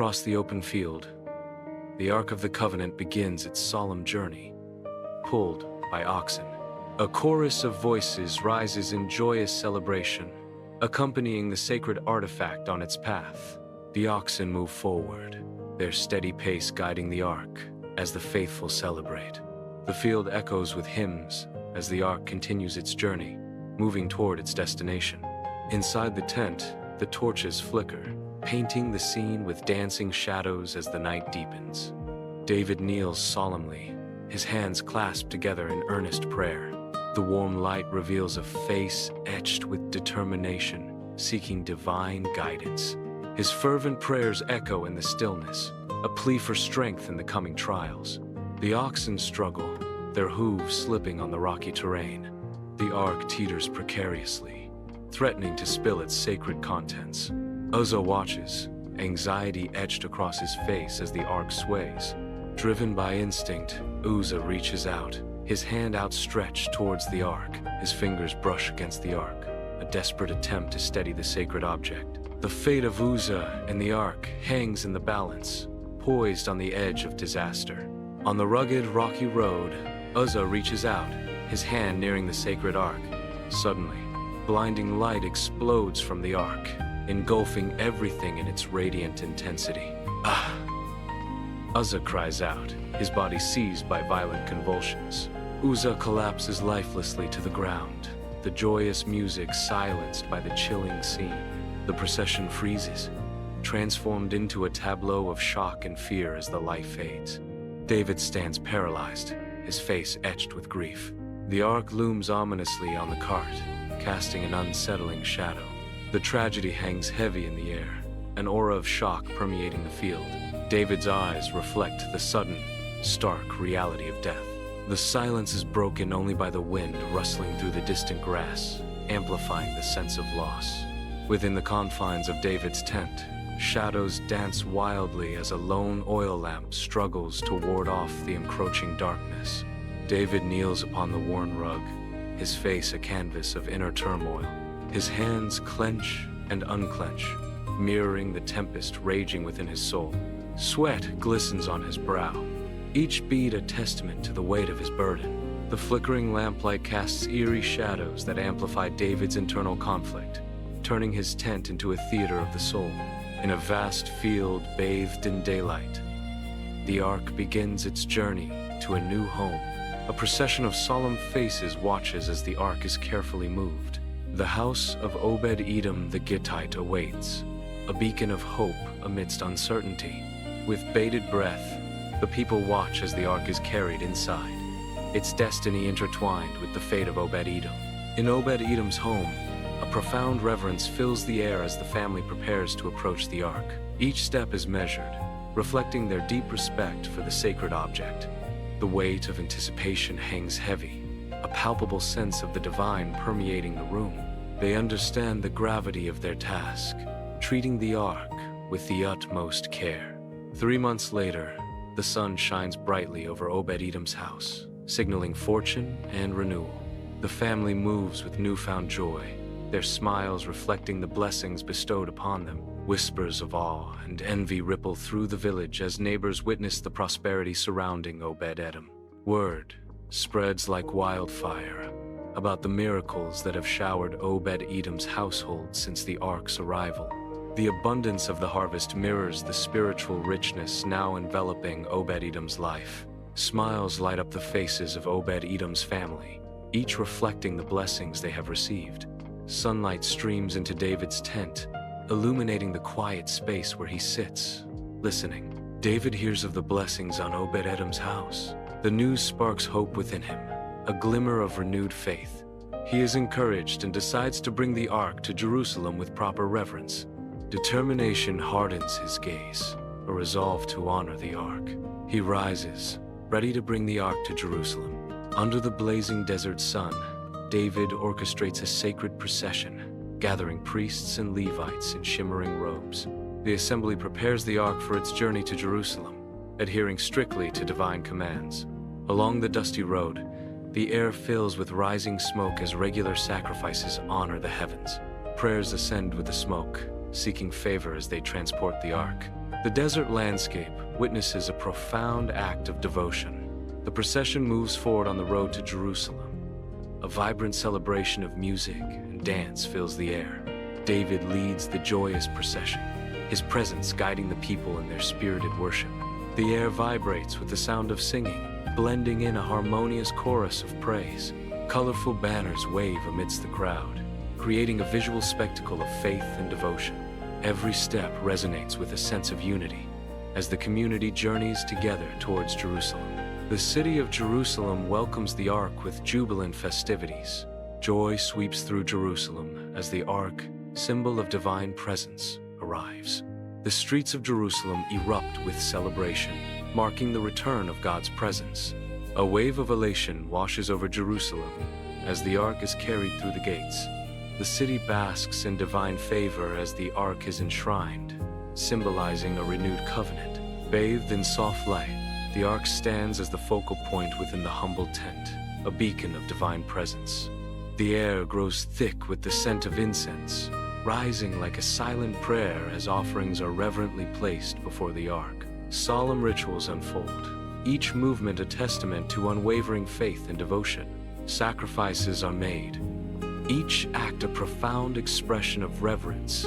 Across the open field, the Ark of the Covenant begins its solemn journey, pulled by oxen. A chorus of voices rises in joyous celebration, accompanying the sacred artifact on its path. The oxen move forward, their steady pace guiding the Ark as the faithful celebrate. The field echoes with hymns as the Ark continues its journey, moving toward its destination. Inside the tent, the torches flicker, painting the scene with dancing shadows as the night deepens. David kneels solemnly, his hands clasped together in earnest prayer. The warm light reveals a face etched with determination, seeking divine guidance. His fervent prayers echo in the stillness, a plea for strength in the coming trials. The oxen struggle, their hooves slipping on the rocky terrain. The Ark teeters precariously, threatening to spill its sacred contents. Uzzah watches, anxiety etched across his face as the Ark sways. Driven by instinct, Uzzah reaches out, his hand outstretched towards the Ark. His fingers brush against the Ark, a desperate attempt to steady the sacred object. The fate of Uzzah and the Ark hangs in the balance, poised on the edge of disaster. On the rugged, rocky road, Uzzah reaches out, his hand nearing the sacred Ark. Suddenly, blinding light explodes from the Ark, engulfing everything in its radiant intensity. Ah! Uzzah cries out, his body seized by violent convulsions. Uzzah collapses lifelessly to the ground, the joyous music silenced by the chilling scene. The procession freezes, transformed into a tableau of shock and fear as the light fades. David stands paralyzed, his face etched with grief. The Ark looms ominously on the cart, casting an unsettling shadow. The tragedy hangs heavy in the air, an aura of shock permeating the field. David's eyes reflect the sudden, stark reality of death. The silence is broken only by the wind rustling through the distant grass, amplifying the sense of loss. Within the confines of David's tent, shadows dance wildly as a lone oil lamp struggles to ward off the encroaching darkness. David kneels upon the worn rug, his face a canvas of inner turmoil. His hands clench and unclench, mirroring the tempest raging within his soul. Sweat glistens on his brow, each bead a testament to the weight of his burden. The flickering lamplight casts eerie shadows that amplify David's internal conflict, turning his tent into a theater of the soul. In a vast field bathed in daylight, the Ark begins its journey to a new home. A procession of solemn faces watches as the Ark is carefully moved. The house of Obed-Edom the Gittite awaits, a beacon of hope amidst uncertainty. With bated breath, the people watch as the Ark is carried inside, its destiny intertwined with the fate of Obed-Edom. In Obed-Edom's home, a profound reverence fills the air as the family prepares to approach the Ark. Each step is measured, reflecting their deep respect for the sacred object. The weight of anticipation hangs heavy, a palpable sense of the divine permeating the room. They understand the gravity of their task, treating the Ark with the utmost care. 3 months later, the sun shines brightly over Obed-Edom's house, signaling fortune and renewal. The family moves with newfound joy, their smiles reflecting the blessings bestowed upon them. Whispers of awe and envy ripple through the village as neighbors witness the prosperity surrounding Obed-Edom. Word spreads like wildfire about the miracles that have showered Obed-Edom's household since the Ark's arrival. The abundance of the harvest mirrors the spiritual richness now enveloping Obed-Edom's life. Smiles light up the faces of Obed-Edom's family, each reflecting the blessings they have received. Sunlight streams into David's tent, illuminating the quiet space where he sits, listening. David hears of the blessings on Obed-Edom's house. The news sparks hope within him, a glimmer of renewed faith. He is encouraged and decides to bring the Ark to Jerusalem with proper reverence. Determination hardens his gaze, a resolve to honor the Ark. He rises, ready to bring the Ark to Jerusalem. Under the blazing desert sun, David orchestrates a sacred procession, gathering priests and Levites in shimmering robes. The assembly prepares the Ark for its journey to Jerusalem, adhering strictly to divine commands. Along the dusty road, the air fills with rising smoke as regular sacrifices honor the heavens. Prayers ascend with the smoke, seeking favor as they transport the ark. The desert landscape witnesses a profound act of devotion. The procession moves forward on the road to Jerusalem. A vibrant celebration of music and dance fills the air. David leads the joyous procession, his presence guiding the people in their spirited worship. The air vibrates with the sound of singing, blending in a harmonious chorus of praise. Colorful banners wave amidst the crowd, creating a visual spectacle of faith and devotion. Every step resonates with a sense of unity as the community journeys together towards Jerusalem. The city of Jerusalem welcomes the ark with jubilant festivities. Joy sweeps through Jerusalem as the ark, symbol of divine presence, arrives. The streets of Jerusalem erupt with celebration, marking the return of God's presence. A wave of elation washes over Jerusalem as the ark is carried through the gates. The city basks in divine favor as the ark is enshrined, symbolizing a renewed covenant. Bathed in soft light, the ark stands as the focal point within the humble tent, a beacon of divine presence. The air grows thick with the scent of incense, rising like a silent prayer as offerings are reverently placed before the ark. Solemn rituals unfold, each movement a testament to unwavering faith and devotion. Sacrifices are made, each act a profound expression of reverence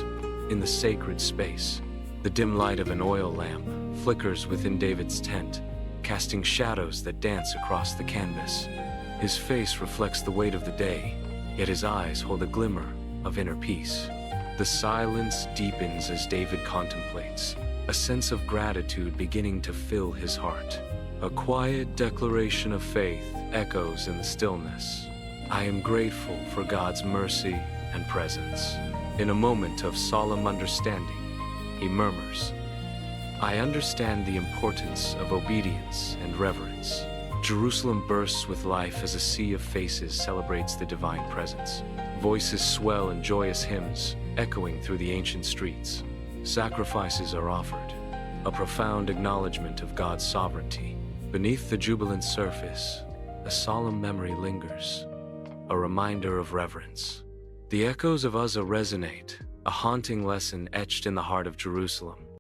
in the sacred space. The dim light of an oil lamp flickers within David's tent, casting shadows that dance across the canvas. His face reflects the weight of the day, yet his eyes hold a glimmer of inner peace. The silence deepens as David contemplates, a sense of gratitude beginning to fill his heart. A quiet declaration of faith echoes in the stillness. I am grateful for God's mercy and presence. In a moment of solemn understanding, he murmurs, I understand the importance of obedience and reverence. Jerusalem bursts with life as a sea of faces celebrates the divine presence. Voices swell in joyous hymns, echoing through the ancient streets. Sacrifices are offered, a profound acknowledgement of God's sovereignty. Beneath the jubilant surface, a solemn memory lingers, a reminder of reverence. The echoes of Uzzah resonate, a haunting lesson etched in the heart of Jerusalem.